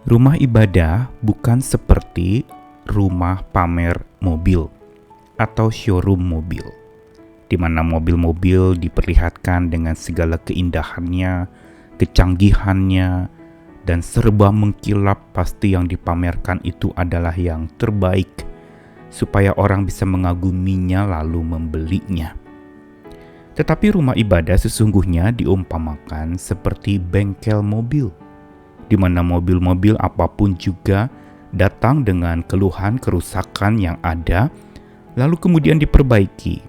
Rumah ibadah bukan seperti rumah pamer mobil atau showroom mobil, di mana mobil-mobil diperlihatkan dengan segala keindahannya, kecanggihannya, dan serba mengkilap. Pasti yang dipamerkan itu adalah yang terbaik, supaya orang bisa mengaguminya lalu membelinya. Tetapi rumah ibadah sesungguhnya diumpamakan seperti bengkel mobil, di mana mobil-mobil apapun juga datang dengan keluhan kerusakan yang ada, lalu kemudian diperbaiki,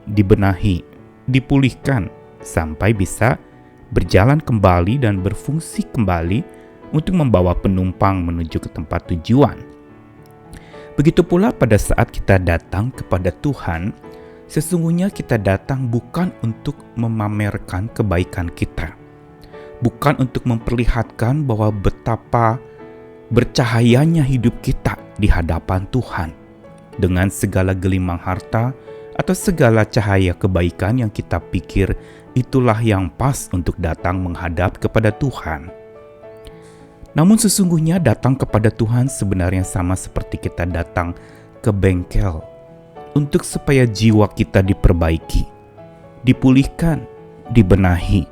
dibenahi, dipulihkan, sampai bisa berjalan kembali dan berfungsi kembali untuk membawa penumpang menuju ke tempat tujuan. Begitu pula pada saat kita datang kepada Tuhan, sesungguhnya kita datang bukan untuk memamerkan kebaikan kita, bukan untuk memperlihatkan bahwa betapa bercahayanya hidup kita di hadapan Tuhan dengan segala gelimang harta atau segala cahaya kebaikan yang kita pikir itulah yang pas untuk datang menghadap kepada Tuhan. Namun sesungguhnya datang kepada Tuhan sebenarnya sama seperti kita datang ke bengkel untuk supaya jiwa kita diperbaiki, dipulihkan, dibenahi,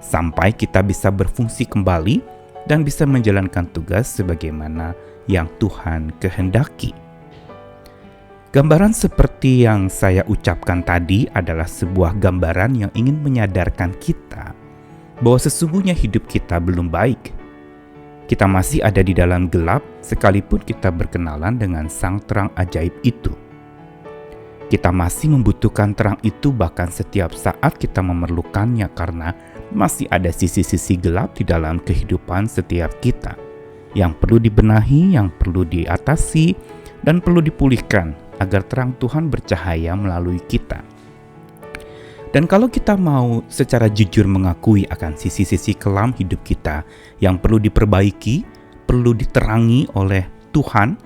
sampai kita bisa berfungsi kembali dan bisa menjalankan tugas sebagaimana yang Tuhan kehendaki. Gambaran seperti yang saya ucapkan tadi adalah sebuah gambaran yang ingin menyadarkan kita bahwa sesungguhnya hidup kita belum baik. Kita masih ada di dalam gelap sekalipun kita berkenalan dengan Sang Terang ajaib itu. Kita masih membutuhkan terang itu bahkan setiap saat kita memerlukannya, karena masih ada sisi-sisi gelap di dalam kehidupan setiap kita yang perlu dibenahi, yang perlu diatasi, dan perlu dipulihkan agar terang Tuhan bercahaya melalui kita. Dan kalau kita mau secara jujur mengakui akan sisi-sisi kelam hidup kita yang perlu diperbaiki, perlu diterangi oleh Tuhan,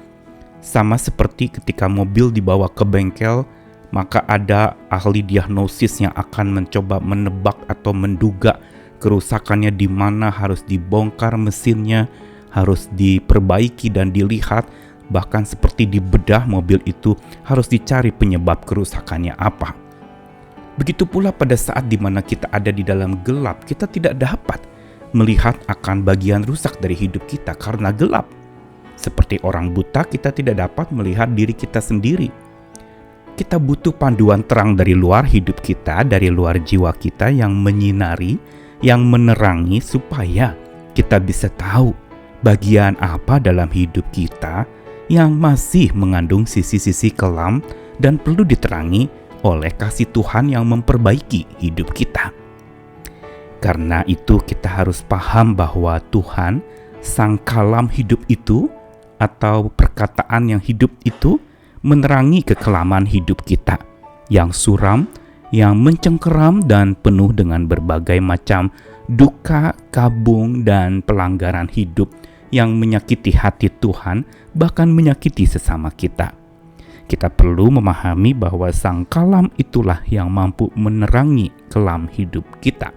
sama seperti ketika mobil dibawa ke bengkel, maka ada ahli diagnosis yang akan mencoba menebak atau menduga kerusakannya di mana, harus dibongkar mesinnya, harus diperbaiki dan dilihat, bahkan seperti dibedah mobil itu harus dicari penyebab kerusakannya apa. Begitu pula pada saat di mana kita ada di dalam gelap, kita tidak dapat melihat akan bagian rusak dari hidup kita karena gelap. Seperti orang buta, kita tidak dapat melihat diri kita sendiri. Kita butuh panduan terang dari luar hidup kita, dari luar jiwa kita yang menyinari, yang menerangi supaya kita bisa tahu bagian apa dalam hidup kita yang masih mengandung sisi-sisi kelam dan perlu diterangi oleh kasih Tuhan yang memperbaiki hidup kita. Karena itu kita harus paham bahwa Tuhan, Sang Kalam hidup itu, atau perkataan yang hidup itu, menerangi kekelaman hidup kita yang suram, yang mencengkeram dan penuh dengan berbagai macam duka, kabung, dan pelanggaran hidup yang menyakiti hati Tuhan, bahkan menyakiti sesama kita. Kita perlu memahami bahwa Sang Kalam itulah yang mampu menerangi kelam hidup kita.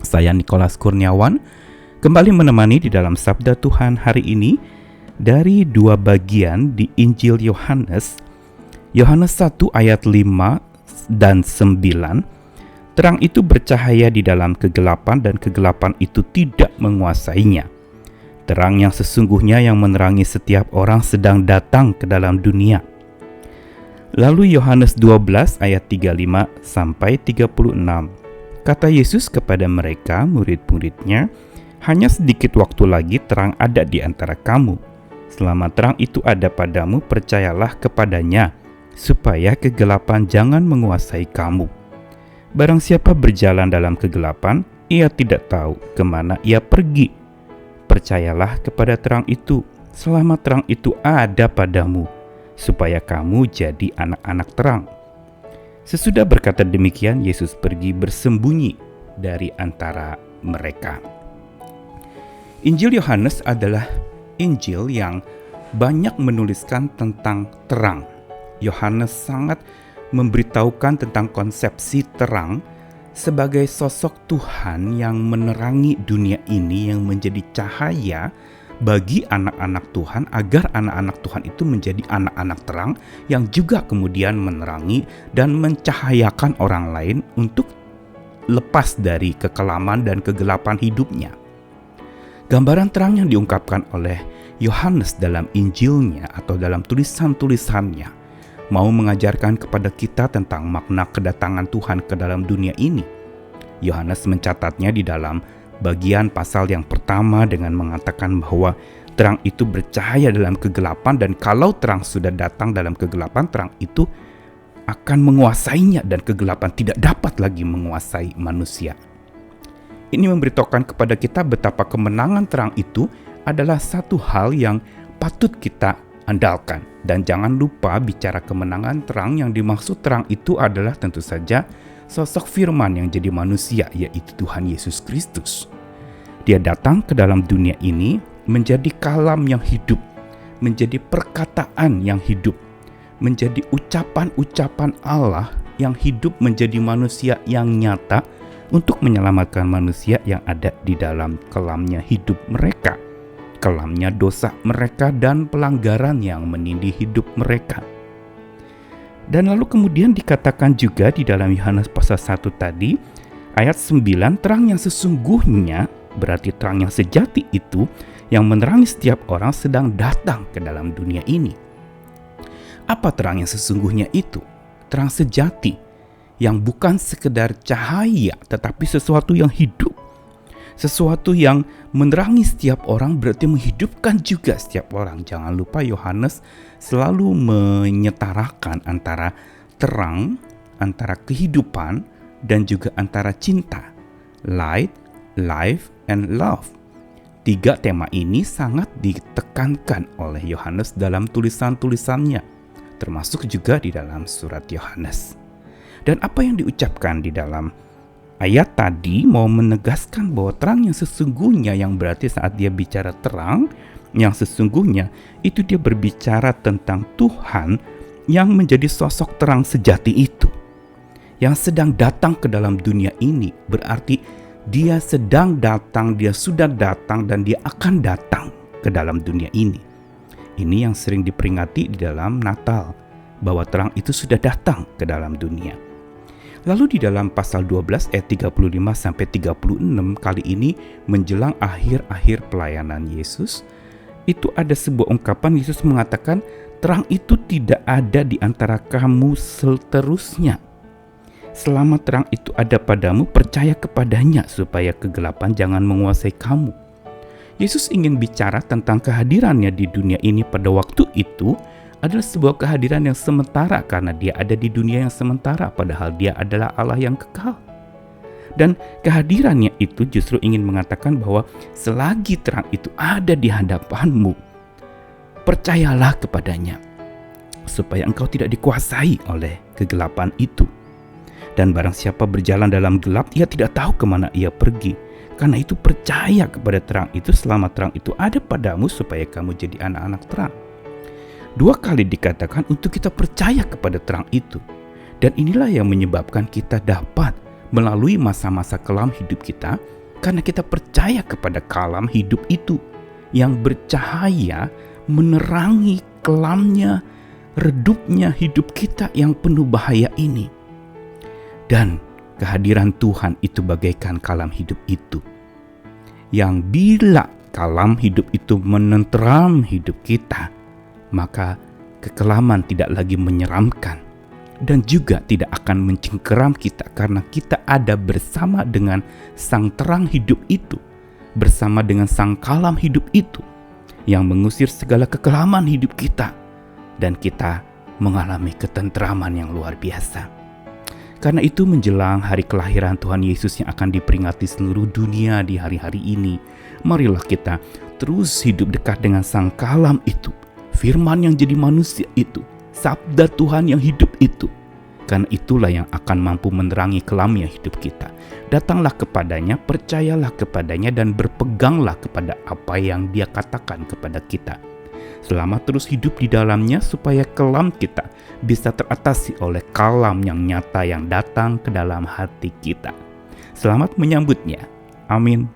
Saya Nikolas Kurniawan kembali menemani di dalam Sabda Tuhan hari ini dari dua bagian di Injil Yohanes. Yohanes 1 ayat 5 dan 9. Terang itu bercahaya di dalam kegelapan dan kegelapan itu tidak menguasainya. Terang yang sesungguhnya yang menerangi setiap orang sedang datang ke dalam dunia. Lalu Yohanes 12 ayat 35 sampai 36. Kata Yesus kepada mereka, murid-muridnya, hanya sedikit waktu lagi terang ada di antara kamu. Selama terang itu ada padamu, percayalah kepadanya, supaya kegelapan jangan menguasai kamu. Barang siapa berjalan dalam kegelapan, ia tidak tahu kemana ia pergi. Percayalah kepada terang itu, selama terang itu ada padamu, supaya kamu jadi anak-anak terang. Sesudah berkata demikian, Yesus pergi bersembunyi dari antara mereka. Injil Yohanes adalah Injil yang banyak menuliskan tentang terang. Yohanes sangat memberitahukan tentang konsepsi terang sebagai sosok Tuhan yang menerangi dunia ini, yang menjadi cahaya bagi anak-anak Tuhan, agar anak-anak Tuhan itu menjadi anak-anak terang yang juga kemudian menerangi dan mencahayakan orang lain untuk lepas dari kekelaman dan kegelapan hidupnya. Gambaran terang yang diungkapkan oleh Yohanes dalam Injilnya atau dalam tulisan-tulisannya mau mengajarkan kepada kita tentang makna kedatangan Tuhan ke dalam dunia ini. Yohanes mencatatnya di dalam bagian pasal yang pertama dengan mengatakan bahwa terang itu bercahaya dalam kegelapan, dan kalau terang sudah datang dalam kegelapan, terang itu akan menguasainya dan kegelapan tidak dapat lagi menguasai manusia. Ini memberitahukan kepada kita betapa kemenangan terang itu adalah satu hal yang patut kita andalkan. Dan jangan lupa bicara kemenangan terang, yang dimaksud terang itu adalah tentu saja sosok firman yang jadi manusia, yaitu Tuhan Yesus Kristus. Dia datang ke dalam dunia ini menjadi kalam yang hidup, menjadi perkataan yang hidup, menjadi ucapan-ucapan Allah yang hidup menjadi manusia yang nyata untuk menyelamatkan manusia yang ada di dalam kelamnya hidup mereka, kelamnya dosa mereka dan pelanggaran yang menindih hidup mereka. Dan lalu kemudian dikatakan juga di dalam Yohanes pasal 1 tadi, ayat 9, terang yang sesungguhnya, berarti terang yang sejati itu, yang menerangi setiap orang sedang datang ke dalam dunia ini. Apa terang yang sesungguhnya itu? Terang sejati, yang bukan sekedar cahaya, tetapi sesuatu yang hidup. Sesuatu yang menerangi setiap orang berarti menghidupkan juga setiap orang. Jangan lupa Yohanes selalu menyetarakan antara terang, antara kehidupan, dan juga antara cinta. Light, life, and love. 3 tema ini sangat ditekankan oleh Yohanes dalam tulisan-tulisannya, termasuk juga di dalam surat Yohanes. Dan apa yang diucapkan di dalam ayat tadi mau menegaskan bahwa terang yang sesungguhnya, yang berarti saat dia bicara terang yang sesungguhnya, itu dia berbicara tentang Tuhan yang menjadi sosok terang sejati itu, yang sedang datang ke dalam dunia ini. Berarti dia sedang datang, dia sudah datang, dan dia akan datang ke dalam dunia ini. Ini yang sering diperingati di dalam Natal, bahwa terang itu sudah datang ke dalam dunia. Lalu di dalam pasal 12 ayat 35-36 kali ini menjelang akhir-akhir pelayanan Yesus, itu ada sebuah ungkapan. Yesus mengatakan, terang itu tidak ada di antara kamu seterusnya. Selama terang itu ada padamu, percaya kepadanya supaya kegelapan jangan menguasai kamu. Yesus ingin bicara tentang kehadirannya di dunia ini pada waktu itu adalah sebuah kehadiran yang sementara, karena dia ada di dunia yang sementara, padahal dia adalah Allah yang kekal. Dan kehadirannya itu justru ingin mengatakan bahwa selagi terang itu ada di hadapanmu, percayalah kepadanya, supaya engkau tidak dikuasai oleh kegelapan itu. Dan barang siapa berjalan dalam gelap, ia tidak tahu kemana ia pergi. Karena itu percaya kepada terang itu selama terang itu ada padamu, supaya kamu jadi anak-anak terang. 2 kali dikatakan untuk kita percaya kepada terang itu. Dan inilah yang menyebabkan kita dapat melalui masa-masa kelam hidup kita, karena kita percaya kepada kalam hidup itu yang bercahaya menerangi kelamnya, redupnya hidup kita yang penuh bahaya ini. Dan kehadiran Tuhan itu bagaikan kalam hidup itu, yang bila kalam hidup itu menenteram hidup kita, maka kekelaman tidak lagi menyeramkan dan juga tidak akan mencengkeram kita, karena kita ada bersama dengan sang terang hidup itu, bersama dengan sang kalam hidup itu yang mengusir segala kekelaman hidup kita, dan kita mengalami ketentraman yang luar biasa. Karena itu menjelang hari kelahiran Tuhan Yesus yang akan diperingati seluruh dunia di hari-hari ini, marilah kita terus hidup dekat dengan sang kalam itu, firman yang jadi manusia itu, sabda Tuhan yang hidup itu. Karena itulah yang akan mampu menerangi kelamnya hidup kita. Datanglah kepadanya, percayalah kepadanya, dan berpeganglah kepada apa yang dia katakan kepada kita. Selamat terus hidup di dalamnya, supaya kelam kita bisa teratasi oleh kalam yang nyata yang datang ke dalam hati kita. Selamat menyambutnya. Amin.